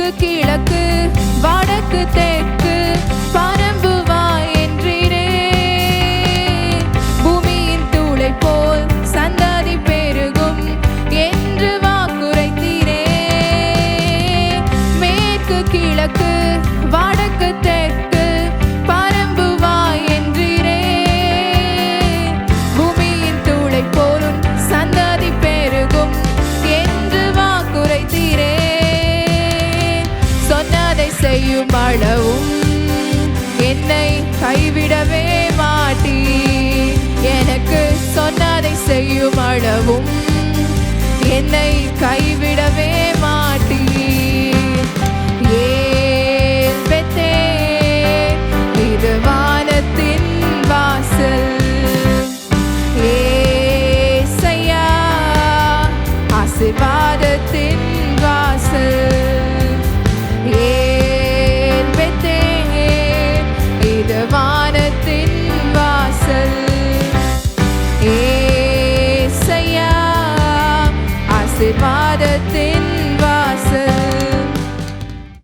மேற்கு கிழக்கு வடக்கு தெற்கு பரம்புவாய் என்றீரே. பூமியின் தூளை போல் சந்ததி பெருகும் என்று வாக்குரைத்தீரே. மேற்கு கிழக்கு வடக்கு தெற்கு பரம்புவாய் என்றீரே. பூமியின் தூளை போலும் சந்ததி பெருகும் என்று வாக்குரைத்தீரே. சொன்னதை செய்யும் அளவும் என்னை கைவிடவே மாட்டீ. எனக்கு சொன்னதை செய்யும் அளவும் என்னை கைவிடவே மாட்டீ.